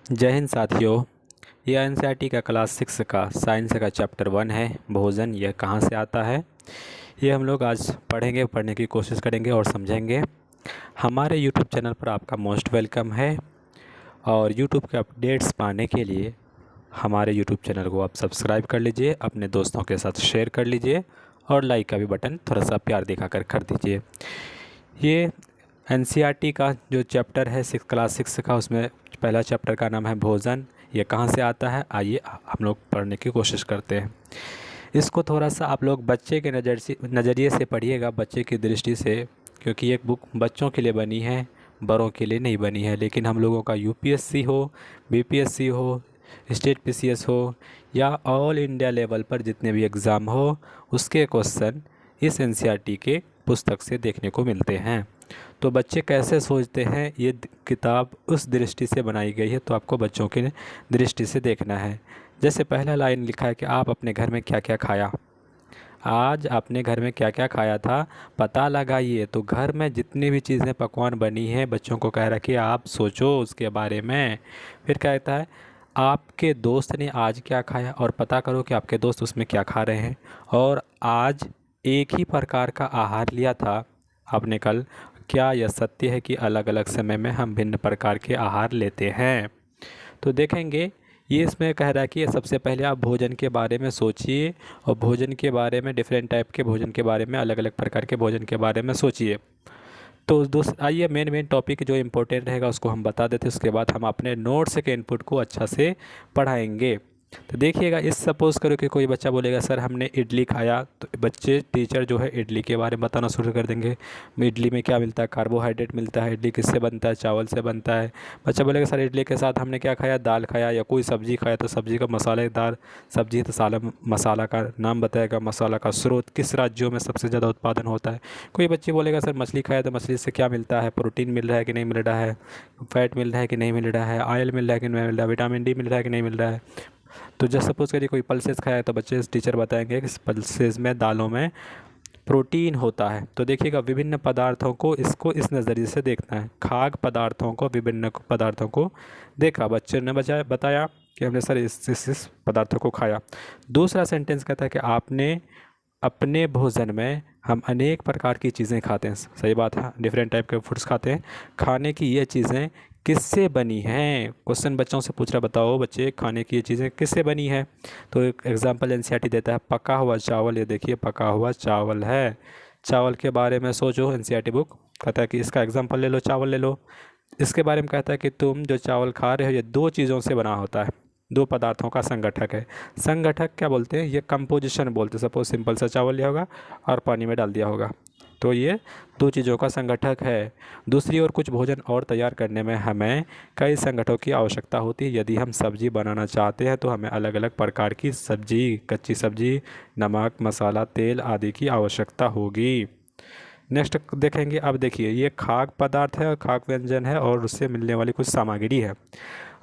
जय हिंद साथियों। यह एनसीईआरटी का क्लास 6 का साइंस का चैप्टर 1 है, भोजन यह कहाँ से आता है। ये हम लोग आज पढ़ने की कोशिश करेंगे और समझेंगे। हमारे यूट्यूब चैनल पर आपका मोस्ट वेलकम है और यूट्यूब के अपडेट्स पाने के लिए हमारे यूट्यूब चैनल को आप सब्सक्राइब कर लीजिए, अपने दोस्तों के साथ शेयर कर लीजिए और लाइक का भी बटन थोड़ा सा प्यार दिखाकर दीजिए। ये एनसीईआरटी का जो चैप्टर है क्लास 6 का, उसमें पहला चैप्टर का नाम है भोजन, ये कहाँ से आता है। आइए हम लोग पढ़ने की कोशिश करते हैं। इसको थोड़ा सा आप लोग बच्चे के नज़रिए से पढ़िएगा, बच्चे की दृष्टि से, क्योंकि ये बुक बच्चों के लिए बनी है, बड़ों के लिए नहीं बनी है। लेकिन हम लोगों का यूपीएससी हो, बीपीएससी हो, स्टेट पीसीएस हो या ऑल इंडिया लेवल पर जितने भी एग्ज़ाम हो, उसके क्वेश्चन इस एनसीईआरटी के पुस्तक से देखने को मिलते हैं। तो बच्चे कैसे सोचते हैं, ये किताब उस दृष्टि से बनाई गई है, तो आपको बच्चों की दृष्टि से देखना है। जैसे पहला लाइन लिखा है कि आप अपने घर में क्या क्या खाया, आज आपने घर में क्या क्या खाया था पता लगाइए। तो घर में जितनी भी चीज़ें पकवान बनी हैं, बच्चों को कह रहा कि आप सोचो उसके बारे में। फिर कहता है आपके दोस्त ने आज क्या खाया और पता करो कि आपके दोस्त उसमें क्या खा रहे हैं। और आज एक ही प्रकार का आहार लिया था आपने कल, क्या यह सत्य है कि अलग अलग समय में हम भिन्न प्रकार के आहार लेते हैं। तो देखेंगे ये इसमें कह रहा है कि सबसे पहले आप भोजन के बारे में सोचिए और भोजन के बारे में डिफरेंट टाइप के भोजन के बारे में, अलग अलग प्रकार के भोजन के बारे में सोचिए। तो दोस्त आइए मेन टॉपिक जो इम्पोर्टेंट रहेगा उसको हम बता देते हैं, उसके बाद हम अपने नोट्स के इनपुट को अच्छा से पढ़ाएंगे। तो देखिएगा, इस सपोज़ करो कि कोई बच्चा बोलेगा सर हमने इडली खाया, तो बच्चे टीचर जो है इडली के बारे में बताना शुरू कर देंगे। इडली में क्या मिलता है, कार्बोहाइड्रेट मिलता है। इडली किससे बनता है, चावल से बनता है। बच्चा बोलेगा सर इडली के साथ हमने क्या खाया, दाल खाया या कोई सब्ज़ी खाया, तो सब्ज़ी का मसालेदार सब्ज़ी, तो साला मसाला का नाम बताएगा। मसाला का स्रोत किस राज्यों में सबसे ज़्यादा उत्पादन होता है। कोई बच्चे बोलेगा सर मछली खाया, तो मछली से क्या मिलता है, प्रोटीन मिल रहा है कि नहीं मिल रहा है, फैट मिल रहा है कि नहीं मिल रहा है, ऑयल मिल रहा है कि नहीं मिल रहा है, विटामिन डी मिल रहा है कि नहीं मिल रहा है। तो जैसे सपोज़ करिए कोई पल्सेस खाया, तो बच्चे टीचर बताएंगे कि पल्सेस में, दालों में प्रोटीन होता है। तो देखिएगा, विभिन्न पदार्थों को इसको इस नज़रिए से देखना है। खाद्य पदार्थों को, विभिन्न पदार्थों को देखा, बच्चे ने बताया कि हमने सर इस पदार्थों को खाया। दूसरा सेंटेंस कहता है कि आपने अपने भोजन में, हम अनेक प्रकार की चीज़ें खाते हैं, सही बात है, डिफरेंट टाइप के फूड्स खाते हैं। खाने की ये चीज़ें किससे बनी हैं, क्वेश्चन बच्चों से पूछ रहा, बताओ बच्चे खाने की ये चीज़ें किससे बनी है। तो एक एग्जांपल एनसीईआरटी देता है, पका हुआ चावल। ये देखिए पका हुआ चावल है, चावल के बारे में सोचो। एनसीईआरटी बुक कहता है कि इसका एग्जांपल ले लो, चावल ले लो। इसके बारे में कहता है कि तुम जो चावल खा रहे हो ये दो चीज़ों से बना होता है, दो पदार्थों का संगठक है। संगठक क्या बोलते हैं, ये कंपोजिशन बोलते हैं। सपोज सिंपल सा चावल लिया होगा और पानी में डाल दिया होगा, तो ये दो चीज़ों का संगठक है। दूसरी ओर कुछ भोजन और तैयार करने में हमें कई संगठनों की आवश्यकता होती है। यदि हम सब्जी बनाना चाहते हैं तो हमें अलग अलग प्रकार की सब्जी, कच्ची सब्जी, नमक, मसाला, तेल आदि की आवश्यकता होगी। नेक्स्ट देखेंगे, अब देखिए ये खाद्य पदार्थ है और खाद्य व्यंजन है और उससे मिलने वाली कुछ सामग्री है।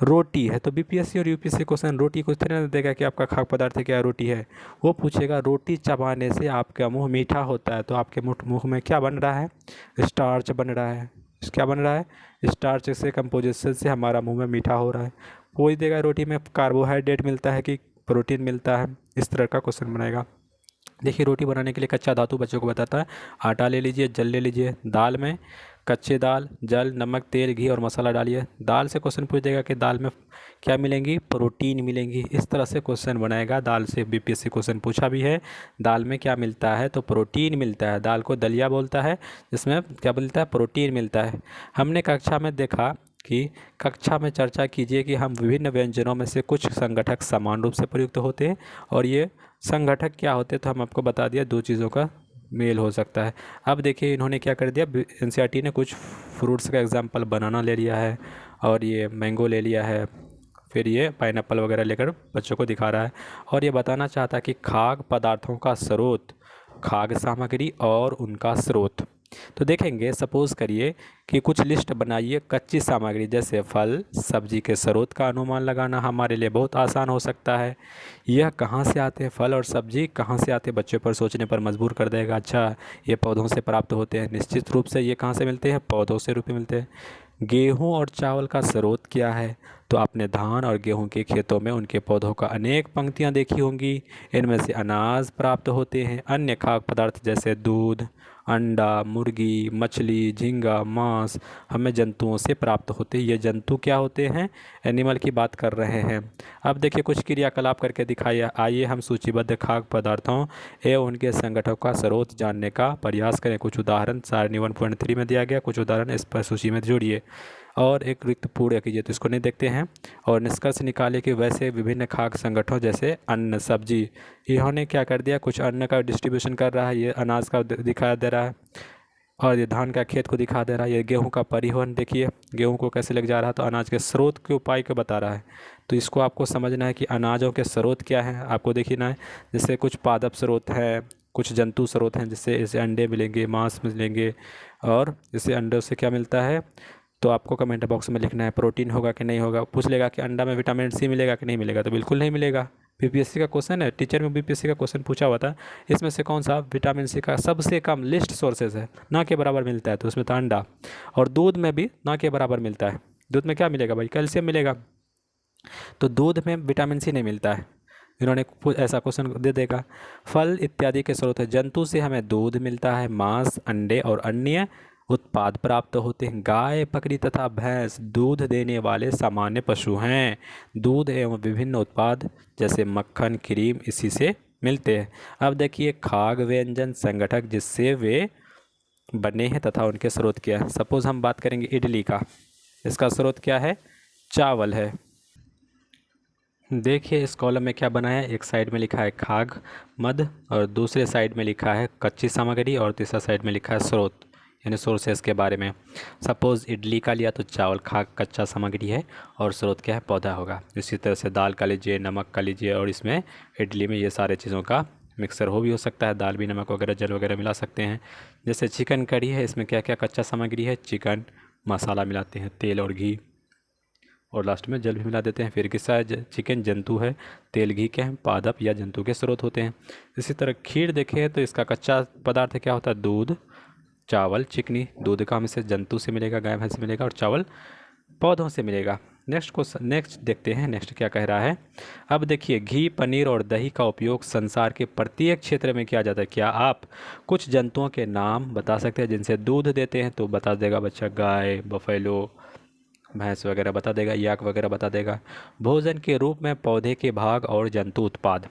रोटी है, तो बीपीएससी और यूपीएससी क्वेश्चन रोटी को इतना देगा कि आपका खाद्य पदार्थ क्या रोटी है। वो पूछेगा रोटी चबाने से आपका मुंह मीठा होता है, तो आपके मुंह में क्या बन रहा है, स्टार्च बन रहा है। क्या बन रहा है, स्टार्च से, कंपोजिशन से हमारा मुंह में मीठा हो रहा है। कोई देगा रोटी में कार्बोहाइड्रेट मिलता है कि प्रोटीन मिलता है, इस तरह का क्वेश्चन बनाएगा। देखिए रोटी बनाने के लिए कच्चा धातु बच्चों को बताता है, आटा ले लीजिए, जल ले लीजिए। दाल में कच्चे दाल, जल, नमक, तेल, घी और मसाला डालिए। दाल से क्वेश्चन पूछ देगा कि दाल में क्या मिलेंगी, प्रोटीन मिलेंगी। इस तरह से क्वेश्चन बनाएगा। दाल से बीपीएससी क्वेश्चन पूछा भी है, दाल में क्या मिलता है, तो प्रोटीन मिलता है। दाल को दलिया बोलता है, जिसमें क्या मिलता है, प्रोटीन मिलता है। हमने कक्षा में देखा कि कक्षा में चर्चा कीजिए कि हम विभिन्न व्यंजनों में से कुछ संगठक समान रूप से प्रयुक्त होते हैं और ये संगठक क्या होते हैं, तो हम आपको बता दिया दो चीज़ों का मेल हो सकता है। अब देखिए इन्होंने क्या कर दिया, एनसीईआरटी ने कुछ फ्रूट्स का एग्जांपल बनाना ले लिया है और ये मैंगो ले लिया है, फिर ये पाइनएप्पल वगैरह लेकर बच्चों को दिखा रहा है और ये बताना चाहता है कि खाद्य पदार्थों का स्रोत, खाद्य सामग्री और उनका स्रोत। तो देखेंगे, सपोज़ करिए कि कुछ लिस्ट बनाइए कच्ची सामग्री, जैसे फल सब्जी के स्रोत का अनुमान लगाना हमारे लिए बहुत आसान हो सकता है। यह कहाँ से आते हैं, फल और सब्जी कहाँ से आते हैं, बच्चों पर सोचने पर मजबूर कर देगा। अच्छा, ये पौधों से प्राप्त होते हैं, निश्चित रूप से। ये कहाँ से मिलते हैं, पौधों से रूप में मिलते हैं। गेहूं और चावल का स्रोत क्या है? तो आपने धान और गेहूं के खेतों में उनके पौधों का अनेक पंक्तियां देखी होंगी। इनमें से अनाज प्राप्त होते हैं। अन्य खाद्य पदार्थ जैसे दूध, अंडा, मुर्गी, मछली, झींगा, मांस हमें जंतुओं से प्राप्त होते हैं। ये जंतु क्या होते हैं? एनिमल की बात कर रहे हैं। अब देखिए कुछ क्रियाकलाप करके दिखाइए। आइए हम सूचीबद्ध खाद्य पदार्थों एवं उनके संगठनों का स्रोत जानने का प्रयास करें। कुछ उदाहरण सारणी 1.3 में दिया गया, कुछ उदाहरण इस पर सूची में जोड़िए और एक रिक्त पूर्ण कीजिए। तो इसको नहीं देखते हैं और निष्कर्ष निकाले कि वैसे विभिन्न खाद्य संगठनों जैसे अन्न, सब्जी, इन्होंने क्या कर दिया, कुछ अन्न का डिस्ट्रीब्यूशन कर रहा है, ये अनाज का दिखा दे रहा है और ये धान का खेत को दिखा दे रहा है। ये गेहूं का परिवहन देखिए, गेहूं को कैसे लग जा रहा है, तो अनाज के स्रोत के उपाय को बता रहा है। तो इसको आपको समझना है कि अनाजों के स्रोत क्या हैं, आपको देखना है। जैसे कुछ पादप स्रोत हैं, कुछ जंतु स्रोत हैं, जिससे इसे अंडे मिलेंगे, मांस मिलेंगे और इससे अंडों से क्या मिलता है। तो आपको कमेंट बॉक्स में लिखना है प्रोटीन होगा कि नहीं होगा। पूछ लेगा कि अंडा में विटामिन सी मिलेगा कि नहीं मिलेगा, तो बिल्कुल नहीं मिलेगा। बीपीएससी का क्वेश्चन है, टीचर में बीपीएससी का क्वेश्चन पूछा हुआ था, इसमें से कौन सा विटामिन सी का सबसे कम लिस्ट सोर्सेज है, ना के बराबर मिलता है, तो उसमें था अंडा। और दूध में भी ना के बराबर मिलता है। दूध में क्या मिलेगा भाई? कैल्शियम मिलेगा। तो दूध में विटामिन सी नहीं मिलता है। इन्होंने ऐसा क्वेश्चन दे देगा। फल इत्यादि के स्रोत है। जंतु से हमें दूध मिलता है, मांस, अंडे और अन्य उत्पाद प्राप्त होते हैं। गाय, बकरी तथा भैंस दूध देने वाले सामान्य पशु हैं। दूध एवं विभिन्न उत्पाद जैसे मक्खन, क्रीम इसी से मिलते हैं। अब देखिए खाद्य व्यंजन संगठक जिससे वे बने हैं तथा उनके स्रोत क्या है। सपोज हम बात करेंगे इडली का, इसका स्रोत क्या है? चावल है। देखिए इस कॉलम में क्या बना है, एक साइड में लिखा है खाद्य मद और दूसरे साइड में लिखा है कच्ची सामग्री और तीसरा साइड में लिखा है स्रोत, यानी सोर्सेस के बारे में। सपोज इडली का लिया तो चावल खाद्य कच्चा सामग्री है और स्रोत क्या है? पौधा होगा। इसी तरह से दाल का लीजिए, नमक का लीजिए और इसमें इडली में ये सारे चीज़ों का मिक्सर हो भी हो सकता है, दाल भी नमक वगैरह जल वगैरह मिला सकते हैं। जैसे चिकन कड़ी है, इसमें क्या क्या कच्चा सामग्री है? चिकन, मसाला मिलाते हैं, तेल और घी और लास्ट में जल भी मिला देते हैं। फिर किस्सा चिकन जंतु है, तेल घी के हैं पादप या जंतु के स्रोत होते हैं। इसी तरह खीर देखें तो इसका कच्चा पदार्थ क्या होता है? दूध, चावल, चिकनी। दूध का हमें से जंतु से मिलेगा, गाय भैंस से मिलेगा और चावल पौधों से मिलेगा। नेक्स्ट देखते हैं, नेक्स्ट क्या कह रहा है। अब देखिए घी, पनीर और दही का उपयोग संसार के प्रत्येक क्षेत्र में किया जाता है। क्या आप कुछ जंतुओं के नाम बता सकते हैं जिनसे दूध देते हैं? तो बता देगा बच्चा गाय, बफेलो, भैंस वगैरह बता देगा, याक वगैरह बता देगा। भोजन के रूप में पौधे के भाग और जंतु उत्पाद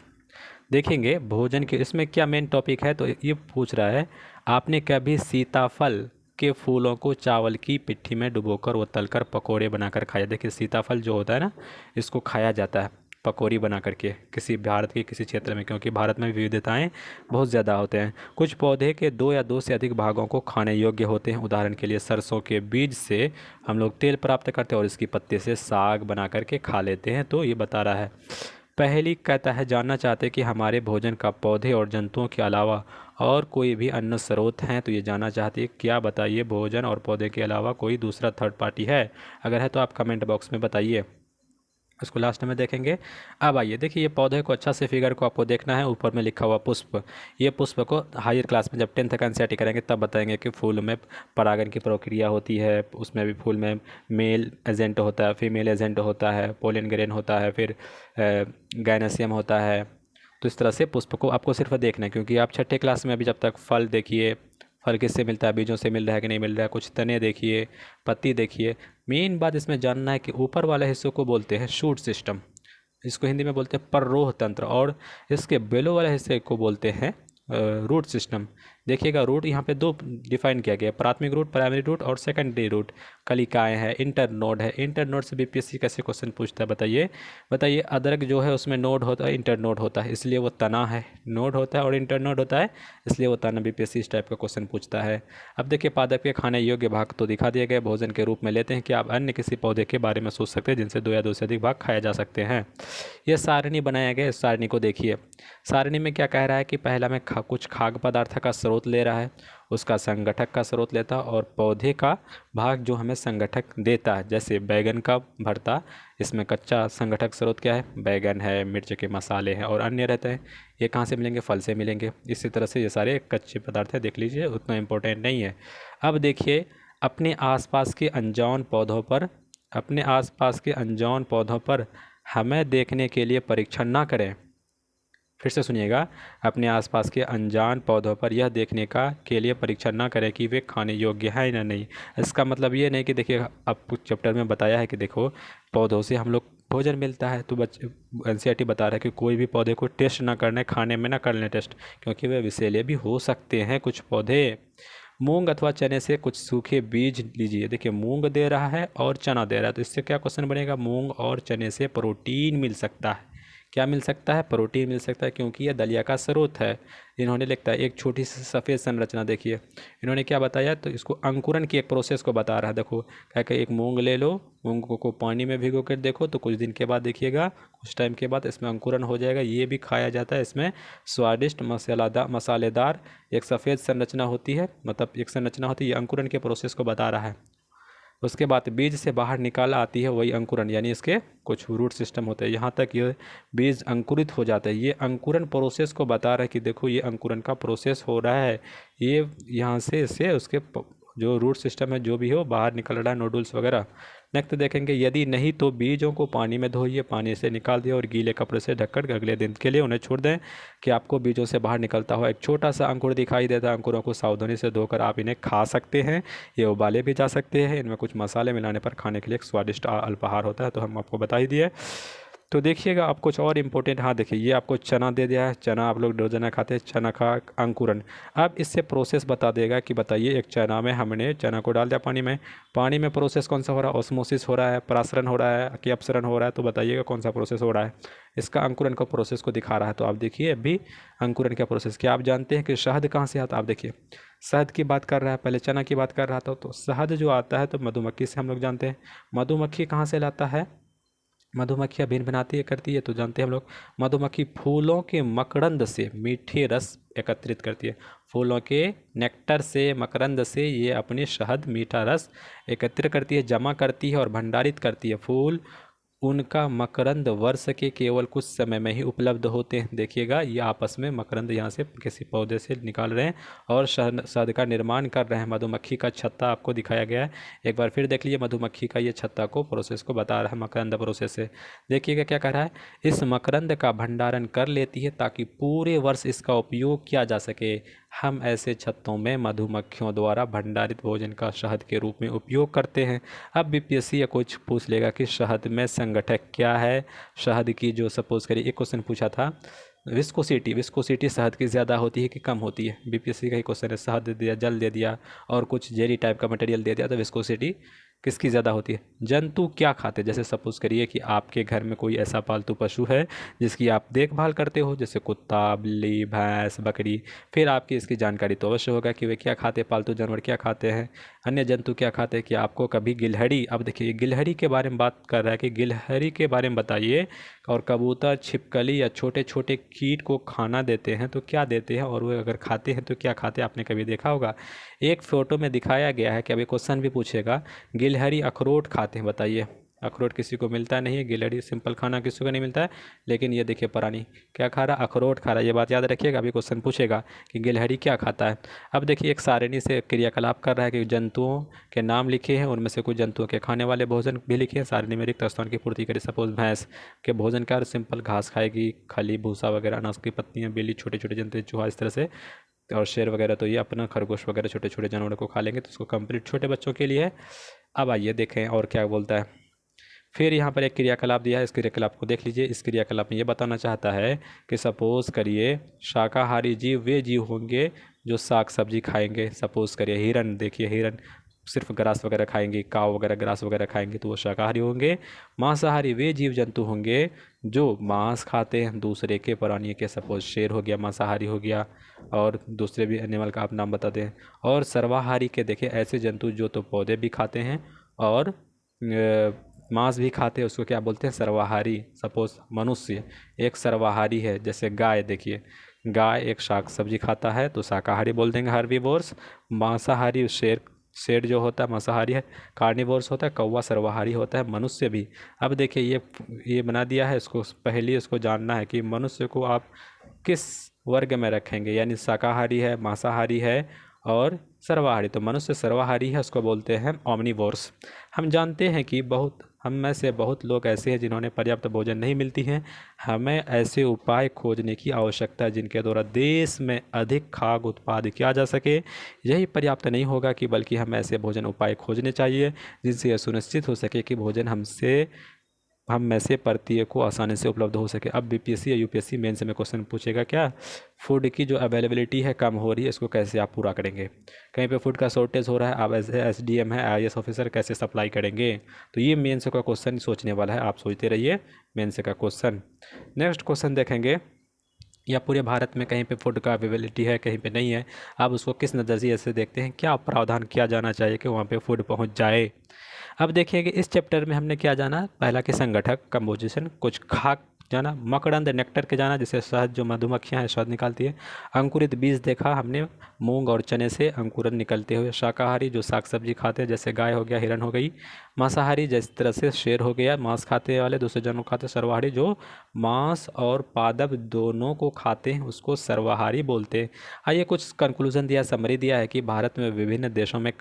देखेंगे। भोजन के इसमें क्या मेन टॉपिक है, तो ये पूछ रहा है आपने कभी सीताफल के फूलों को चावल की पिट्ठी में डुबोकर वो तलकर पकोड़े बनाकर खाया? देखिए सीताफल जो होता है ना, इसको खाया जाता है पकौड़ी बना करके किसी भारत के किसी क्षेत्र में, क्योंकि भारत में विविधताएं बहुत ज़्यादा होते हैं। कुछ पौधे के दो या दो से अधिक भागों को खाने योग्य होते हैं। उदाहरण के लिए सरसों के बीज से हम लोग तेल प्राप्त करते हैं और इसकी पत्ते से साग बना करके खा लेते हैं। तो ये बता रहा है। पहली कहता है जानना चाहते हैं कि हमारे भोजन का पौधे और जंतुओं के अलावा और कोई भी अन्य स्रोत हैं? तो ये जानना चाहती है क्या, बताइए भोजन और पौधे के अलावा कोई दूसरा थर्ड पार्टी है? अगर है तो आप कमेंट बॉक्स में बताइए, इसको लास्ट में देखेंगे। अब आइए देखिए ये पौधे को अच्छा से फिगर को आपको देखना है। ऊपर में लिखा हुआ पुष्प, ये पुष्प को हायर क्लास में जब 10th का एनसीईआरटी करेंगे तब बताएंगे कि फूल में परागण की प्रक्रिया होती है, उसमें भी फूल में मेल एजेंट होता है, फीमेल एजेंट होता है, पोलन ग्रेन होता है, फिर गायनेसियम होता है। तो इस तरह से पुष्प को आपको सिर्फ देखना है, क्योंकि आप छठे क्लास में अभी जब तक फल देखिए, फल किससे मिलता है, बीजों से मिल रहा है कि नहीं मिल रहा है, कुछ तने देखिए, पत्ती देखिए। मेन बात इसमें जानना है कि ऊपर वाले हिस्सों को बोलते हैं शूट सिस्टम, इसको हिंदी में बोलते हैं पररोह तंत्र, और इसके बेलो वाले हिस्से को बोलते हैं रूट सिस्टम। देखिएगा रूट यहाँ पे दो डिफाइन किया गया है, प्राथमिक रूट, प्राइमरी रूट और सेकेंडरी रूट। कलिकाएँ हैं, इंटर नोड है। इंटर नोड से बीपीएससी कैसे क्वेश्चन पूछता है बताइए। बताइए अदरक जो है उसमें नोड होता है, इंटर नोड होता है, इसलिए वो तना है। नोड होता है और इंटर नोड होता है, इसलिए वो तना। बीपीएससी इस टाइप का क्वेश्चन पूछता है। अब देखिए पादप के खाने योग्य भाग तो दिखा दिए गए, भोजन के रूप में लेते हैं कि आप अन्य किसी पौधे के बारे में सोच सकते हैं जिनसे दो या दो से अधिक भाग खाया जा सकते हैं। ये सारणी बनाया गया, इस सारणी को देखिए। सारणी में क्या कह रहा है कि पहला में कुछ खाद्य पदार्थ का स्रोत ले रहा है, उसका संगठक का स्रोत लेता है और पौधे का भाग जो हमें संगठक देता है। जैसे बैगन का भरता, इसमें कच्चा संगठक स्रोत क्या है? बैगन है, मिर्च के मसाले हैं और अन्य रहते हैं। ये कहाँ से मिलेंगे? फल से मिलेंगे। इसी तरह से ये सारे कच्चे पदार्थ हैं, देख लीजिए, उतना इम्पोर्टेंट नहीं है। अब देखिए अपने आसपास के अनजान पौधों पर अपने आसपास के अनजान पौधों पर हमें देखने के लिए परीक्षण ना करें। फिर से सुनिएगा, अपने आसपास के अनजान पौधों पर यह देखने का के लिए परीक्षण ना करें कि वे खाने योग्य है या नहीं। इसका मतलब ये नहीं कि देखिए, अब कुछ चैप्टर में बताया है कि देखो पौधों से हम लोग भोजन मिलता है, तो एनसीईआरटी बता रहा है कि कोई भी पौधे को टेस्ट ना करने, खाने में ना कर लें टेस्ट, क्योंकि वे विषैले भी हो सकते हैं कुछ पौधे। मूंग अथवा चने से कुछ सूखे बीज लीजिए। देखिए मूंग दे रहा है और चना दे रहा है, तो इससे क्या क्वेश्चन बनेगा, मूंग और चने से प्रोटीन मिल सकता है। क्या मिल सकता है, प्रोटीन मिल सकता है, क्योंकि यह दलिया का स्रोत है। इन्होंने लिखता है एक छोटी सी सफ़ेद संरचना, देखिए इन्होंने क्या बताया, तो इसको अंकुरन की एक प्रोसेस को बता रहा है। देखो क्या कि एक मूंग ले लो, मूंग को पानी में भिगो कर देखो, तो कुछ दिन के बाद देखिएगा, कुछ टाइम के बाद इसमें अंकुरन हो जाएगा। ये भी खाया जाता है, इसमें स्वादिष्ट मसालेदार एक सफ़ेद संरचना होती है, मतलब एक संरचना होती है, ये अंकुरन के प्रोसेस को बता रहा है। उसके बाद बीज से बाहर निकाल आती है वही अंकुरन, यानी इसके कुछ रूट सिस्टम होते हैं, यहाँ तक ये बीज अंकुरित हो जाता है। ये अंकुरन प्रोसेस को बता रहा है कि देखो ये अंकुरन का प्रोसेस हो रहा है, ये यहाँ से इससे उसके जो रूट सिस्टम है जो भी हो बाहर निकल रहा है, नोडल्स वगैरह। नेक्स्ट देखेंगे, यदि नहीं तो बीजों को पानी में धोइए, पानी से निकाल दिए और गीले कपड़े से ढककर अगले दिन के लिए उन्हें छोड़ दें कि आपको बीजों से बाहर निकलता हो एक छोटा सा अंकुर दिखाई देता है। अंकुरों को सावधानी से धोकर आप इन्हें खा सकते हैं, ये उबाले भी जा सकते हैं, इनमें कुछ मसाले मिलाने पर खाने के लिए एक स्वादिष्ट अल्पाहार होता है, तो हम आपको बता ही दिए। तो देखिएगा आप कुछ और इम्पोर्टेंट, हाँ देखिए ये आपको चना दे दिया है, चना आप लोग रोजाना खाते हैं, चना का अंकुरन। अब इससे प्रोसेस बता देगा कि बताइए एक चना में हमने चना को डाल दिया पानी में, पानी में प्रोसेस कौन सा हो रहा है, ऑस्मोसिस हो रहा है, परासरण हो रहा है कि अपसरण हो रहा है, तो बताइएगा कौन सा प्रोसेस हो रहा है। इसका अंकुरन का प्रोसेस को दिखा रहा है। तो आप देखिए अभी अंकुरन का प्रोसेस, क्या आप जानते हैं कि शहद कहाँ से आता है। आप देखिए शहद की बात कर रहा है, पहले चना की बात कर रहा था, तो शहद जो आता है तो मधुमक्खी से हम लोग जानते हैं। मधुमक्खी कहाँ से लाता है, मधुमक्खियाँ भिन भिनाती है करती है, तो जानते हैं हम लोग मधुमक्खी फूलों के मकरंद से मीठे रस एकत्रित करती है। फूलों के नेक्टर से, मकरंद से ये अपनी शहद मीठा रस एकत्रित करती है, जमा करती है और भंडारित करती है। फूल उनका मकरंद वर्ष के केवल कुछ समय में ही उपलब्ध होते हैं। देखिएगा ये आपस में मकरंद यहाँ से किसी पौधे से निकाल रहे हैं और शहद का निर्माण कर रहे हैं। मधुमक्खी का छत्ता आपको दिखाया गया है, एक बार फिर देख लीजिए। मधुमक्खी का ये छत्ता को प्रोसेस को बता रहा है, मकरंद प्रोसेस से। देखिएगा क्या कह रहा है, इस मकरंद का भंडारण कर लेती है ताकि पूरे वर्ष इसका उपयोग किया जा सके। हम ऐसे छत्तों में मधुमक्खियों द्वारा भंडारित भोजन का शहद के रूप में उपयोग करते हैं। अब बीपीएससी या कुछ पूछ लेगा कि शहद में संगठक क्या है। शहद की जो सपोज करिए एक क्वेश्चन पूछा था, विस्कोसिटी शहद की ज़्यादा होती है कि कम होती है। बीपीएससी का ही क्वेश्चन है, शहद दे दिया, जल दे दिया और कुछ जेली टाइप का मटेरियल दे दिया, तो विस्कोसिटी किसकी ज़्यादा होती है। जंतु क्या खाते हैं, जैसे सपोज करिए कि आपके घर में कोई ऐसा पालतू पशु है जिसकी आप देखभाल करते हो, जैसे कुत्ता, बिल्ली, भैंस, बकरी, फिर आपकी इसकी जानकारी तो अवश्य होगा कि वे क्या खाते हैं, पालतू जानवर क्या खाते हैं, अन्य जंतु क्या खाते हैं। कि आपको कभी गिलहरी, अब देखिए गिलहरी के बारे में बात कर रहा है कि गिलहरी के बारे में बताइए, और कबूतर, छिपकली या छोटे छोटे कीट को खाना देते हैं तो क्या देते हैं, और वो अगर खाते हैं तो क्या खाते हैं, आपने कभी देखा होगा। एक फ़ोटो में दिखाया गया है कि अभी क्वेश्चन भी पूछेगा, गिलहरी अखरोट खाते हैं, बताइए। अखरोट किसी को मिलता नहीं है, गिलहरी सिंपल खाना किसी को नहीं मिलता है, लेकिन ये देखिए प्राणी क्या खा रहा, अखरोट खा रहा है। ये बात याद रखिएगा, अभी क्वेश्चन पूछेगा कि गिलहरी क्या खाता है। अब देखिए एक सारणी से क्रियाकलाप कर रहा है कि जंतुओं के नाम लिखे हैं, उनमें से कुछ जंतुओं के खाने वाले भोजन भी लिखे हैं। सारणी में रिक्त स्थान की पूर्ति करें। सपोज भैंस के भोजन का सिंपल घास खाएगी, खली भूसा वगैरह, अनाज की पत्तियाँ, बिल्ली छोटे छोटे जंतु, चूहा, इस तरह से, और शेर वगैरह तो ये अपना खरगोश वगैरह छोटे छोटे जानवरों को खा लेंगे, तो उसको कंप्लीट छोटे बच्चों के लिए है। अब आइए देखें और क्या बोलता है। फिर यहाँ पर एक क्रियाकलाप दिया है, इस क्रियाकलाप को देख लीजिए। इस क्रियाकलाप में ये बताना चाहता है कि सपोज करिए शाकाहारी जीव वे जीव होंगे जो साग सब्जी खाएंगे। सपोज करिए हिरन, देखिए हिरन सिर्फ ग्रास वगैरह खाएंगे, काव वगैरह ग्रास वगैरह खाएंगे, तो वो शाकाहारी होंगे। मांसाहारी वे जीव जंतु होंगे जो मांस खाते हैं दूसरे के प्राणी के, सपोज शेर हो गया, मांसाहारी हो गया, और दूसरे भी एनिमल का आप नाम बता दें। और सर्वाहारी के देखिए ऐसे जंतु जो तो पौधे भी खाते हैं और मांस भी खाते हैं, उसको क्या बोलते हैं, सर्वाहारी। सपोज मनुष्य एक सर्वाहारी है, जैसे गाय, देखिए गाय एक शाक सब्जी खाता है तो शाकाहारी बोल देंगे, हार्बीवोर्स। मांसाहारी शेर, शेर जो होता है मांसाहारी है, कार्निवोर्स होता है। कौवा सर्वाहारी होता है, मनुष्य भी। अब देखिए ये बना दिया है, इसको पहले इसको जानना है कि मनुष्य को आप किस वर्ग में रखेंगे, यानी शाकाहारी है, मांसाहारी है और सर्वाहारी। तो मनुष्य सर्वाहारी है, उसको बोलते हैं ओमनिवोर्स। हम जानते हैं कि हम में से बहुत लोग ऐसे हैं जिन्होंने पर्याप्त भोजन नहीं मिलती हैं। हमें ऐसे उपाय खोजने की आवश्यकता है जिनके द्वारा देश में अधिक खाद्य उत्पादन किया जा सके। यही पर्याप्त नहीं होगा कि बल्कि हम ऐसे भोजन उपाय खोजने चाहिए जिनसे यह सुनिश्चित हो सके कि भोजन हम में से प्रत्येक को आसानी से उपलब्ध हो सके। अब बीपीएससी या यूपीएससी मेंस में क्वेश्चन पूछेगा क्या, फूड की जो अवेलेबिलिटी है कम हो रही है, इसको कैसे आप पूरा करेंगे। कहीं पे फूड का शॉर्टेज हो रहा है, आप एज एसडीएम है, आईएएस ऑफिसर, कैसे सप्लाई करेंगे। तो ये मेंस का क्वेश्चन सोचने वाला है, आप सोचते रहिए मेंस का क्वेश्चन। नेक्स्ट क्वेश्चन देखेंगे, या पूरे भारत में कहीं पे फूड का अवेलेबिलिटी है, कहीं पे नहीं है, आप उसको किस नज़रिए से देखते हैं, क्या प्रावधान किया जाना चाहिए कि वहाँ पे फूड पहुँच जाए। अब देखिए कि इस चैप्टर में हमने क्या जाना, पहला कि संगठक कंपोजिशन, कुछ खाक जाना, मकरंद नेक्टर के जाना, जिससे शहद जो मधुमक्खियां हैं शहद निकालती है। अंकुरित बीज देखा हमने, मूंग और चने से अंकुरन निकलते हुए। शाकाहारी जो साग सब्जी खाते हैं, जैसे गाय हो गया, हिरन हो गई। मांसाहारी जिस तरह से शेर हो गया, मांस खाते वाले, दूसरे जानवर खाते। सर्वाहारी जो मांस और पादप दोनों को खाते हैं, उसको सर्वाहारी बोलते हैं। आइए कुछ कंक्लूजन दिया, समरी दिया है कि भारत में विभिन्न देशों में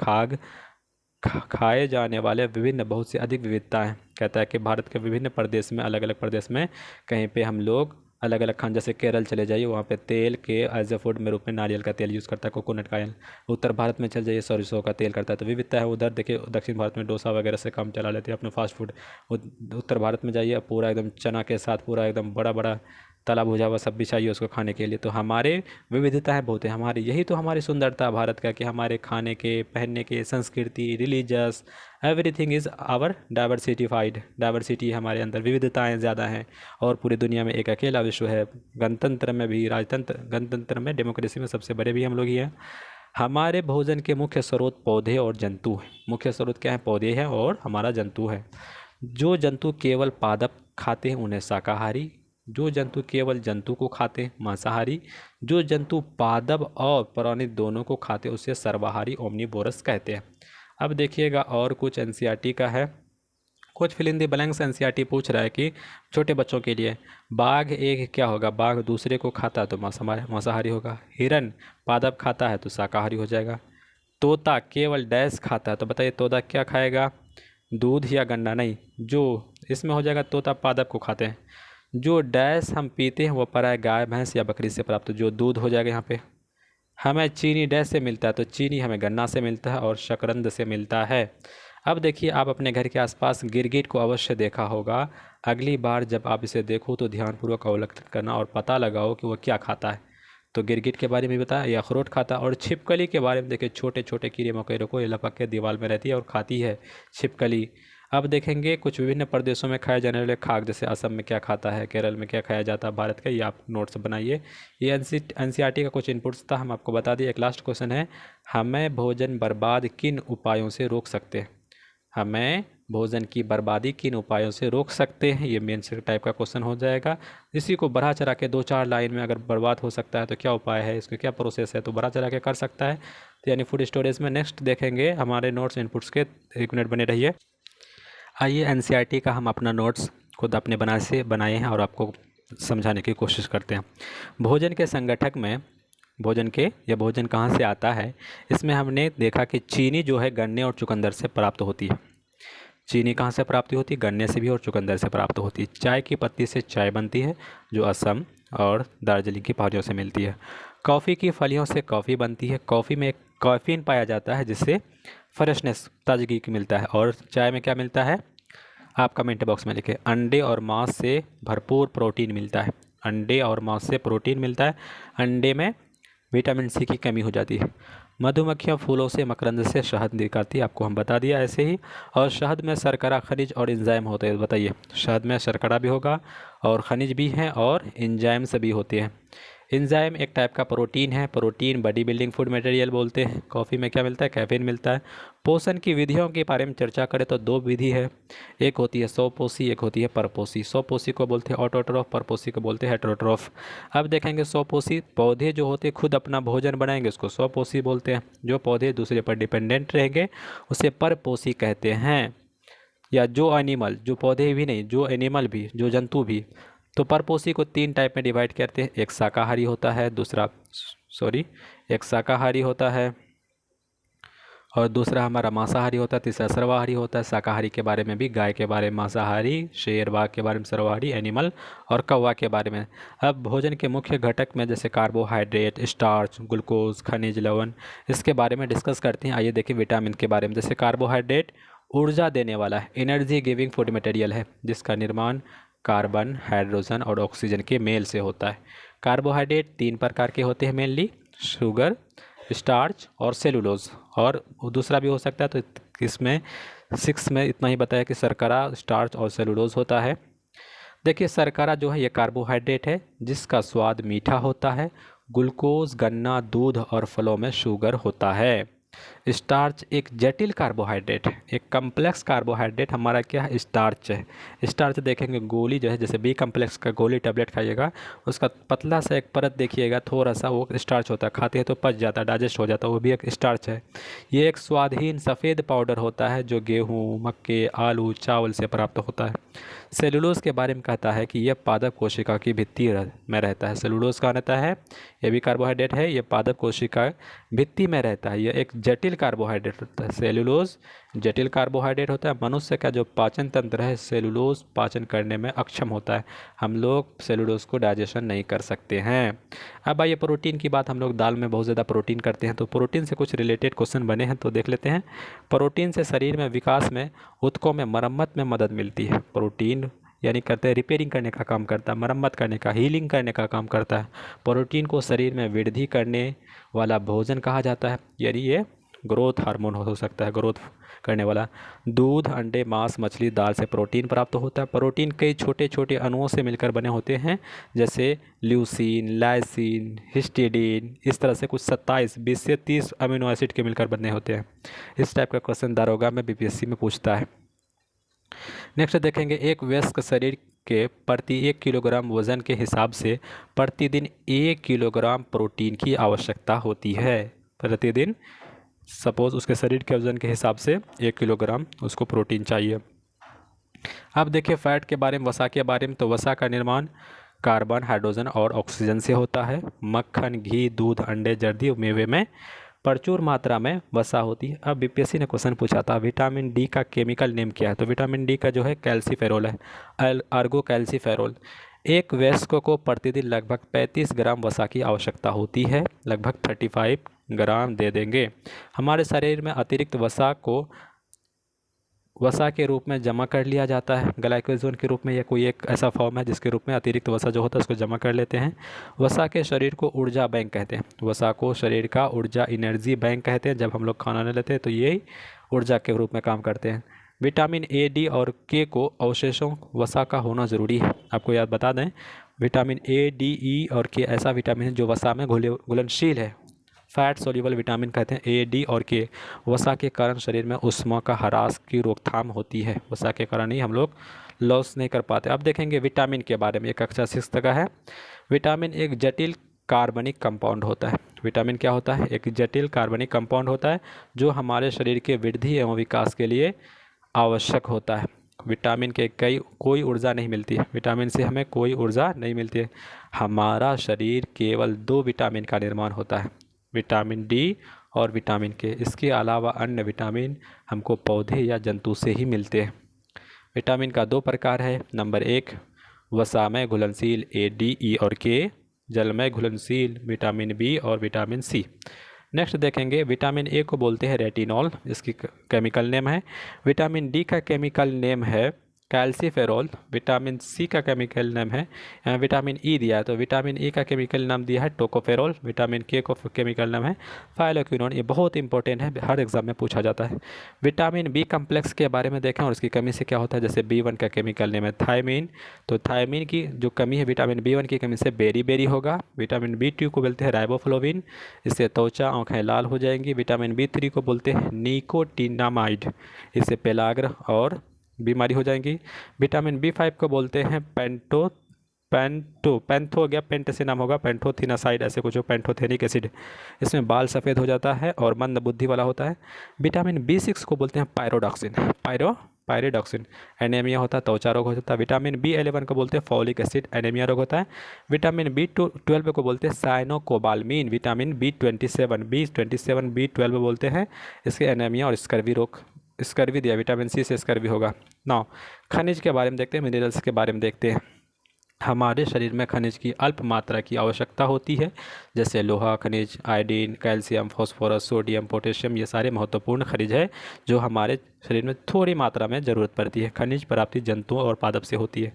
खाए जाने वाले विभिन्न बहुत सी अधिक विविधता है। कहता है कि भारत के विभिन्न प्रदेश में, अलग अलग प्रदेश में कहीं पे हम लोग अलग अलग खान, जैसे केरल चले जाइए, वहाँ पे तेल के एज ए फूड में रूप में नारियल का तेल यूज़ करता है, कोकोनट का ऑयल। उत्तर भारत में चल जाइए, सरसों का तेल करता है, तो विविधता है। उधर देखिए दक्षिण भारत में डोसा वगैरह से काम चला लेते हैं अपने फास्ट फूड। उत्तर भारत में जाइए, पूरा एकदम चना के साथ पूरा एकदम बड़ा बड़ा तला भुजा हुआ सब भी चाहिए उसको खाने के लिए। तो हमारे विविधताएं बहुत है हमारी, यही तो हमारी सुंदरता भारत का, कि हमारे खाने के, पहनने के, संस्कृति, religious, everything is our diversified. Diversity हमारे अंदर, विविधताएं ज़्यादा हैं। और पूरी दुनिया में एक अकेला विश्व है, गणतंत्र में भी, राजतंत्र, गणतंत्र में, डेमोक्रेसी में सबसे बड़े भी हम लोग ही हैं। हमारे भोजन के मुख्य स्रोत पौधे और जंतु हैं। मुख्य स्रोत क्या है, पौधे हैं और हमारा जंतु है। जो जंतु केवल पादप खाते हैं उन्हें शाकाहारी, जो जंतु केवल जंतु को खाते हैं मांसाहारी, जो जंतु पादप और प्राणी दोनों को खाते हैं उसे सर्वाहारी ओमनिवोरस कहते हैं। अब देखिएगा और कुछ एनसीईआरटी का है, कुछ fill in the blanks. NCERT पूछ रहा है कि छोटे बच्चों के लिए, बाघ एक क्या होगा, बाघ दूसरे को खाता है तो मांसाहारी होगा। हिरन पादप खाता है तो शाकाहारी हो जाएगा। तोता केवल डैश खाता है, तो बताइए तोता क्या खाएगा, दूध या गन्ना। नहीं, जो इसमें हो जाएगा तोता पादप को खाते हैं। जो डैश हम पीते हैं वो पराय गाय, भैंस या बकरी से प्राप्त, जो दूध हो जाएगा यहाँ पे। हमें चीनी डैश से मिलता है, तो चीनी हमें गन्ना से मिलता है और शकरंद से मिलता है। अब देखिए, आप अपने घर के आसपास गिरगिट को अवश्य देखा होगा। अगली बार जब आप इसे देखो तो ध्यानपूर्वक अवलोकन करना और पता लगाओ कि वो क्या खाता है। तो गिरगिट के बारे में बताया, या अखरोट खाता है। और छिपकली के बारे में देखिए, छोटे छोटे कीड़े मकोड़ों को ये लपक के दीवार में रहती है और खाती है छिपकली। अब देखेंगे कुछ विभिन्न प्रदेशों में खाए जाने वाले खाद्य, जैसे असम में क्या खाता है, केरल में क्या खाया जाता है भारत का, ये आप नोट्स बनाइए। ये एनसीईआरटी का कुछ इनपुट्स था, हम आपको बता दिए। एक लास्ट क्वेश्चन है, हमें भोजन बर्बाद किन उपायों से रोक सकते हैं। हमें भोजन की बर्बादी किन उपायों से रोक सकते हैं, ये मेन टाइप का क्वेश्चन हो जाएगा। इसी को बढ़ा चढ़ा के 2-4 लाइन में अगर बर्बाद हो सकता है तो क्या उपाय है, इसका क्या प्रोसेस है, तो बढ़ा चढ़ा के कर सकता है। तो यानी फूड स्टोरेज में नेक्स्ट देखेंगे हमारे नोट्स इनपुट्स के। 1 मिनट बने रहिए। आइए एनसीईआरटी का हम अपना नोट्स खुद अपने बनाए हैं और आपको समझाने की कोशिश करते हैं। भोजन के संगठक में भोजन कहाँ से आता है, इसमें हमने देखा कि चीनी जो है गन्ने और चुकंदर से प्राप्त होती है। चीनी कहाँ से प्राप्ति होती है, गन्ने से भी और चुकंदर से प्राप्त होती है। चाय की पत्ती से चाय बनती है, जो असम और दार्जिलिंग की पहाड़ियों से मिलती है। कॉफ़ी की फलियों से कॉफ़ी बनती है। कॉफ़ी में कैफीन पाया जाता है जिससे फ्रेशनेस, ताजगी की मिलता है। और चाय में क्या मिलता है, आप कमेंट बॉक्स में लिखें। अंडे और मांस से भरपूर प्रोटीन मिलता है। अंडे और मांस से प्रोटीन मिलता है। अंडे में विटामिन सी की कमी हो जाती है। मधुमक्खियाँ फूलों से मकरंद से शहद निकालती है, आपको हम बता दिया ऐसे ही। और शहद में शर्करा, खनिज और एंजाइम होते हैं। बताइए, शहद में शर्करा भी होगा और खनिज भी हैं और एंजाइम्स भी होते हैं। एंजाइम एक टाइप का प्रोटीन है। Protein body building food material बोलते हैं। कॉफ़ी में क्या मिलता है, कैफीन मिलता है। पोषण की विधियों के बारे में चर्चा करें तो 2 विधि है, एक होती है स्वपोषी, एक होती है परपोषी। स्वपोषी को बोलते हैं ऑटोट्रॉफ, परपोषी को बोलते हैं हेटेरोट्रॉफ। अब देखेंगे स्वपोषी, पौधे जो होते हैं खुद अपना भोजन बनाएंगे उसको स्वपोषी बोलते हैं। जो पौधे दूसरे पर डिपेंडेंट रहेंगे उसे परपोषी कहते हैं। या जो एनिमल, जो पौधे भी नहीं, जो एनिमल भी, जो जंतु भी। तो परपोषी को 3 टाइप में डिवाइड करते हैं। एक शाकाहारी होता है, एक शाकाहारी होता है, और दूसरा हमारा मांसाहारी होता है, तीसरा सर्वाहारी होता है। शाकाहारी के बारे में भी गाय के बारे में मांसाहारी, शेर बाघ के बारे में सर्वाहारी एनिमल, और कौवा के बारे में। अब भोजन के मुख्य घटक में जैसे कार्बोहाइड्रेट, स्टार्च, ग्लूकोज, खनिज, लवण, इसके बारे में डिस्कस करते हैं। आइए देखिए विटामिन के बारे में। जैसे कार्बोहाइड्रेट ऊर्जा देने वाला है, एनर्जी गिविंग फूड मटेरियल है, जिसका निर्माण कार्बन, हाइड्रोजन और ऑक्सीजन के मेल से होता है। कार्बोहाइड्रेट 3 प्रकार के होते हैं मेनली, शुगर, स्टार्च और सेलुलोज, और दूसरा भी हो सकता है। तो इसमें 6 में इतना ही बताया कि शर्करा, स्टार्च और सेलुलोज होता है। देखिए शर्करा जो है ये कार्बोहाइड्रेट है जिसका स्वाद मीठा होता है। ग्लूकोज गन्ना, दूध और फलों में शुगर होता है। स्टार्च एक जटिल कार्बोहाइड्रेट है, एक कम्प्लेक्स कार्बोहाइड्रेट हमारा क्या है, स्टार्च है। स्टार्च देखेंगे गोली जो है, जैसे बी कम्प्लेक्स का गोली टैबलेट खाइएगा, उसका पतला सा एक परत देखिएगा, थोड़ा सा वो स्टार्च होता है, खाते हैं तो पच जाता है, डाइजेस्ट हो जाता है, वो भी एक स्टार्च है। ये एक स्वादहीन सफ़ेद पाउडर होता है जो गेहूँ, मक्के, आलू, चावल से प्राप्त होता है। सेलुलोज के बारे में कहता है कि यह पादप कोशिका की भित्ति में रहता है। सेलुलोज कहाँ रहता है, ये भी कार्बोहाइड्रेट है, ये पादप कोशिका भित्ति में रहता है। यह एक जटिल कार्बोहाइड्रेट होता है। सेलुलोज जटिल कार्बोहाइड्रेट होता है। मनुष्य का जो पाचन तंत्र है, सेलुलोज पाचन करने में अक्षम होता है। हम लोग सेलुलोज को डाइजेशन नहीं कर सकते हैं। अब आइए प्रोटीन की बात, हम लोग दाल में बहुत ज़्यादा प्रोटीन करते हैं, तो प्रोटीन से कुछ रिलेटेड क्वेश्चन बने हैं तो देख लेते हैं। प्रोटीन से शरीर में विकास में, ऊतकों में मरम्मत में मदद मिलती है। प्रोटीन यानी करते हैं रिपेयरिंग करने का काम करता है, मरम्मत करने का, हीलिंग करने का काम करता है। प्रोटीन को शरीर में वृद्धि करने वाला भोजन कहा जाता है, यानी ये ग्रोथ हार्मोन हो सकता है, ग्रोथ करने वाला। दूध, अंडे, मांस, मछली, दाल से प्रोटीन प्राप्त होता है। प्रोटीन कई छोटे छोटे अणुओं से मिलकर बने होते हैं, जैसे ल्यूसीन, लाइसिन, हिस्टिडीन, इस तरह से कुछ 27, 20 से 30 अमीनो एसिड के मिलकर बने होते हैं। इस टाइप का क्वेश्चन दारोगा में, बीपीएससी में पूछता है। नेक्स्ट देखेंगे, एक वयस्क शरीर के प्रति 1 किलोग्राम वजन के हिसाब से प्रतिदिन 1 किलोग्राम प्रोटीन की आवश्यकता होती है। प्रतिदिन सपोज उसके शरीर के वजन के हिसाब से 1 किलोग्राम उसको प्रोटीन चाहिए। अब देखिए फैट के बारे में, वसा के बारे में। तो वसा का निर्माण कार्बन, हाइड्रोजन और ऑक्सीजन से होता है। मक्खन, घी, दूध, अंडे, जर्दी और मेवे में प्रचुर मात्रा में वसा होती है। अब बीपीएससी ने क्वेश्चन पूछा था विटामिन डी का केमिकल नेम क्या है, तो विटामिन डी का जो है कैल्सीफेरोल है, आर्गो कैल्सीफेरोल। एक वयस्क को प्रतिदिन लगभग 35 ग्राम वसा की आवश्यकता होती है, लगभग 35 ग्राम दे देंगे। हमारे शरीर में अतिरिक्त वसा को वसा के रूप में जमा कर लिया जाता है, ग्लाइकोजन के रूप में, या कोई एक ऐसा फॉर्म है जिसके रूप में अतिरिक्त वसा जो होता है उसको जमा कर लेते हैं। वसा के शरीर को ऊर्जा बैंक कहते हैं। वसा को शरीर का ऊर्जा, एनर्जी बैंक कहते हैं। जब हम लोग खाना नहीं लेते हैं तो यही ऊर्जा के रूप में काम करते हैं। विटामिन ए, डी और के को अवशेषों वसा का होना ज़रूरी है। आपको याद बता दें, विटामिन ए, डी, ई और के ऐसा विटामिन है जो वसा में घुलनशील है। फैट सोल्यूबल विटामिन कहते हैं ए, डी और के। वसा के कारण शरीर में उष्मा का ह्रास की रोकथाम होती है। वसा के कारण ही हम लोग लॉस नहीं कर पाते। अब देखेंगे विटामिन के बारे में, ये कक्षा 6 का है। विटामिन एक जटिल कार्बनिक कंपाउंड होता है। विटामिन क्या होता है, एक जटिल कार्बनिक कंपाउंड होता है जो हमारे शरीर के वृद्धि एवं विकास के लिए आवश्यक होता है। विटामिन के कोई ऊर्जा नहीं मिलती है, विटामिन से हमें कोई ऊर्जा नहीं मिलती है। हमारा शरीर केवल 2 विटामिन का निर्माण होता है, विटामिन डी और विटामिन के। इसके अलावा अन्य विटामिन हमको पौधे या जंतु से ही मिलते हैं। विटामिन का 2 प्रकार है। नंबर 1 वसा में घुलनशील ए, डी, ई और के, जल में घुलनशील विटामिन बी और विटामिन सी। नेक्स्ट देखेंगे, विटामिन ए को बोलते हैं रेटिनॉल, इसकी केमिकल नेम है। विटामिन डी का केमिकल नेम है कैल्सीफेरोल। विटामिन सी का केमिकल नाम है, यहाँ विटामिन ई दिया है तो विटामिन ई का केमिकल नाम दिया है टोकोफेरोल। विटामिन के को केमिकल नाम है फाइलोक्विनोन। ये बहुत इंपॉर्टेंट है, हर एग्जाम में पूछा जाता है। विटामिन बी कम्प्लेक्स के बारे में देखें और उसकी कमी से क्या होता है। जैसे B1 का केमिकल नेम है थायमीन, तो थायमीन की जो कमी है विटामिन B1 की कमी से बेरी होगा। विटामिन B2 को बोलते हैं राइबोफ्लोविन, इससे त्वचा, आँखें लाल हो जाएंगी। विटामिन B3 को बोलते हैं निकोटिनामाइड, इससे पेलाग्र और बीमारी हो जाएंगी। विटामिन B5 को बोलते हैं पैंथो हो गया, पेंट से नाम होगा, पैंथोथिनासाइड ऐसे कुछ, पैंथोथेनिक एसिड, इसमें बाल सफ़ेद हो जाता है और मंद बुद्धि वाला होता है। विटामिन B6 को बोलते हैं पायरोडॉक्सिन, पायरिडॉक्सिन, एनीमिया होता है, त्वचा रोग हो जाता है। विटामिन B11 को बोलते हैं फॉलिक एसिड, एनीमिया रोग होता है। विटामिन B12 को बोलते हैं साइनोकोबालमीन। विटामिन B27 बोलते हैं इसके एनीमिया और स्कर्वी रोग, स्कर्वी दिया, विटामिन C से स्कर्वी होगा। नाउ खनिज के बारे में देखते हैं, मिनरल्स के बारे में देखते हैं। हमारे शरीर में खनिज की अल्प मात्रा की आवश्यकता होती है, जैसे लोहा खनिज, iodine, calcium, phosphorus, sodium, potassium, ये सारे महत्वपूर्ण खनिज है जो हमारे शरीर में थोड़ी मात्रा में ज़रूरत पड़ती है। खनिज प्राप्ति जंतुओं और पादप से होती है।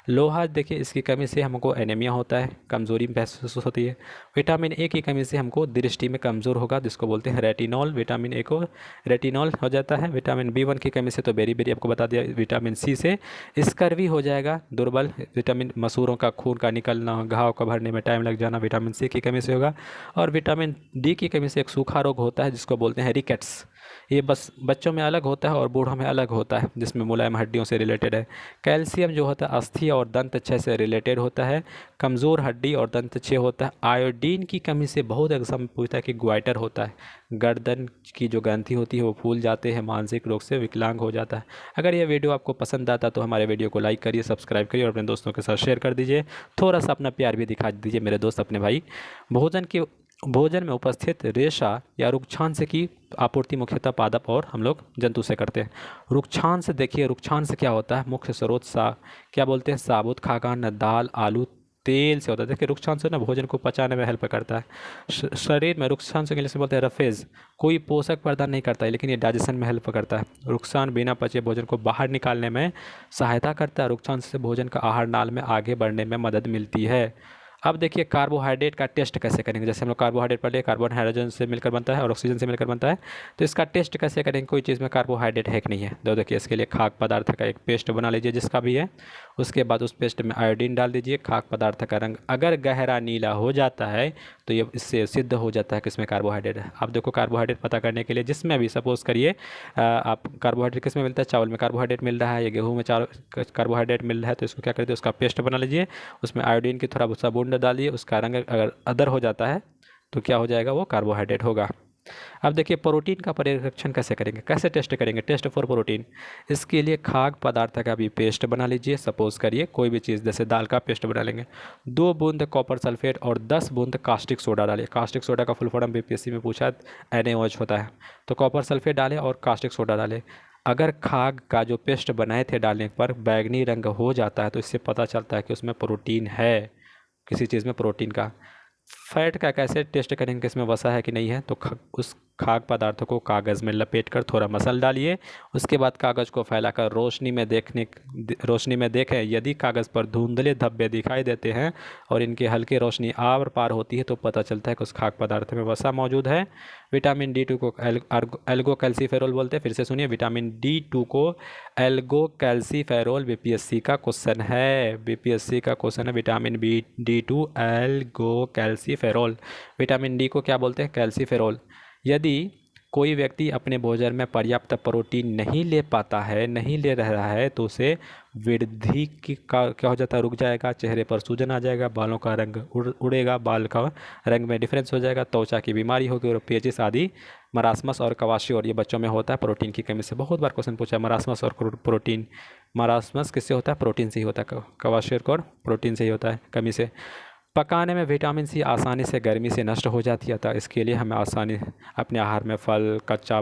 लोहा देखिए, इसकी कमी से हमको एनीमिया होता है, कमज़ोरी महसूस होती है। विटामिन ए की कमी से हमको दृष्टि में कमज़ोर होगा, जिसको बोलते हैं रेटिनॉल। विटामिन ए को रेटिनॉल हो जाता है। विटामिन B1 की कमी से तो बेरी आपको बता दिया। विटामिन C से स्कर्वी हो जाएगा, दुर्बल। विटामिन मसूरों का खून का निकलना, घाव का भरने में टाइम लग जाना, विटामिन C की कमी से होगा। और विटामिन D की कमी से एक सूखा रोग होता है जिसको बोलते हैं रिकेट्स। ये बस बच्चों में अलग होता है और बूढ़ों में अलग होता है, जिसमें मुलायम हड्डियों से रिलेटेड है। कैल्शियम जो होता है अस्थि और दंत से रिलेटेड होता है, कमज़ोर हड्डी और दंत होता है। आयोडीन की कमी से बहुत एग्जाम पूछता है कि ग्वाइटर होता है, गर्दन की जो ग्रंथि होती है वो फूल जाते हैं, मानसिक रोग से विकलांग हो जाता है। अगर ये वीडियो आपको पसंद आता तो हमारे वीडियो को लाइक करिए, सब्सक्राइब करिए और अपने दोस्तों के साथ शेयर कर दीजिए। थोड़ा सा अपना प्यार भी दिखा दीजिए मेरे दोस्त, अपने भाई। भोजन में उपस्थित रेशा या रुक्षांश की आपूर्ति मुख्यतः पादप और हम लोग जंतु से करते हैं। रुक्षांश देखिए, रुक्षांश क्या होता है? मुख्य स्रोत क्या बोलते हैं? साबुत खाद्यान्न, दाल, आलू, तेल से होता है। देखिए रुक्षांश ना भोजन को पचाने में हेल्प करता है। शरीर में रुक्षांश के इंग्लिश में बोलते हैं रफेज, कोई पोषक प्रदान नहीं करता है लेकिन ये डाइजेशन में हेल्प करता है। रुक्षांश बिना पचे भोजन को बाहर निकालने में सहायता करता है। रुक्षांश से भोजन का आहार नाल में आगे बढ़ने में मदद मिलती है। अब देखिए कार्बोहाइड्रेट का टेस्ट कैसे करेंगे। जैसे हम लोग कार्बोहाइड्रेट पढ़ लिए, कार्बन हाइड्रोजन से मिलकर बनता है और ऑक्सीजन से मिलकर बनता है, तो इसका टेस्ट कैसे करेंगे, कोई चीज़ में कार्बोहाइड्रेट है कि नहीं है। तो देखिए इसके लिए खाद्य पदार्थ का एक पेस्ट बना लीजिए जिसका भी है। उसके बाद उस पेस्ट में आयोडीन डाल दीजिए। खाद्य पदार्थ का रंग अगर गहरा नीला हो जाता है तो ये इससे सिद्ध हो जाता है कि इसमें कार्बोहाइड्रेट है। आप देखो कार्बोहाइड्रेट पता करने के लिए, जिसमें भी सपोज करिए आप कार्बोहाइड्रेट किस में मिलता है, चावल में कार्बोहाइड्रेट मिल रहा है या गेहूँ में कार्बोहाइड्रेट मिल रहा है, तो इसको क्या करिए, उसका पेस्ट बना लीजिए। उसमें आयोडीन की थोड़ा सा बूंद डालिए, उसका रंग अगर अदर हो जाता है तो क्या हो जाएगा, वो कार्बोहाइड्रेट होगा। अब देखिए प्रोटीन का परीक्षण कैसे करेंगे, कैसे टेस्ट करेंगे, टेस्ट फॉर प्रोटीन। इसके लिए खाद्य पदार्थ का भी पेस्ट बना लीजिए। सपोज करिए कोई भी चीज़, जैसे दाल का पेस्ट बना लेंगे। 2 बूंद कॉपर सल्फेट और 10 बूंद कास्टिक सोडा डालिए। कास्टिक सोडा का फुल फॉर्म BPSC में पूछा, NaOH होता है। तो कॉपर सल्फेट डालें और कास्टिक सोडा डालें। अगर खाग का जो पेस्ट बनाए थे डालने पर बैगनी रंग हो जाता है तो इससे पता चलता है कि उसमें प्रोटीन है, किसी चीज़ में प्रोटीन का। फैट का कैसे टेस्ट करेंगे कि इसमें वसा है कि नहीं है, तो उस खाद्य पदार्थ को कागज़ में लपेटकर थोड़ा मसल डालिए। उसके बाद कागज़ को फैलाकर रोशनी में देखें। यदि कागज़ पर धुंधले धब्बे दिखाई देते हैं और इनकी हल्की रोशनी आर पार होती है तो पता चलता है कि उस खाद्य पदार्थ में वसा मौजूद है। विटामिन D2 को एल्गो कैल्सीफेरोल बोलते हैं। फिर से सुनिए, विटामिन D2 को एल्गो कैल्सीफेरोल BPSC का क्वेश्चन है। BPSC का क्वेश्चन है vitamin D2 algo calciferol. Vitamin D को क्या बोलते हैं, कैल्सीफेरोल। यदि कोई व्यक्ति अपने भोजन में पर्याप्त प्रोटीन नहीं ले पाता है, नहीं ले रहा है, तो उसे वृद्धि की क्या हो जाता है, रुक जाएगा, चेहरे पर सूजन आ जाएगा, बालों का रंग उड़ेगा, बाल का रंग में डिफरेंस हो जाएगा, त्वचा की बीमारी होगी और पेचिस आदि, मरासमस और क्वाशियोर, ये बच्चों में होता है प्रोटीन की कमी से। बहुत बार क्वेश्चन पूछा, मरासमस और प्रोटीन। मरासमस किससे होता है, प्रोटीन से ही होता है। क्वाशियोर और प्रोटीन से ही होता है, कमी से। पकाने में विटामिन C आसानी से गर्मी से नष्ट हो जाती है, तो इसके लिए हमें आसानी अपने आहार में फल, कच्चा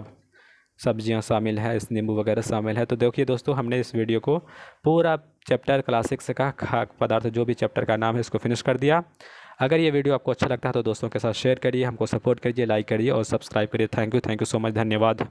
सब्जियां शामिल है, इस नींबू वगैरह शामिल है। तो देखिए दोस्तों, हमने इस वीडियो को पूरा चैप्टर क्लास 6 का खाद्य पदार्थ, जो भी चैप्टर का नाम है, इसको फिनिश कर दिया। अगर ये वीडियो आपको अच्छा लगता है तो दोस्तों के साथ शेयर करिए, हमको सपोर्ट करिए, लाइक करिए और सब्सक्राइब करिए। थैंक यू सो मच, धन्यवाद।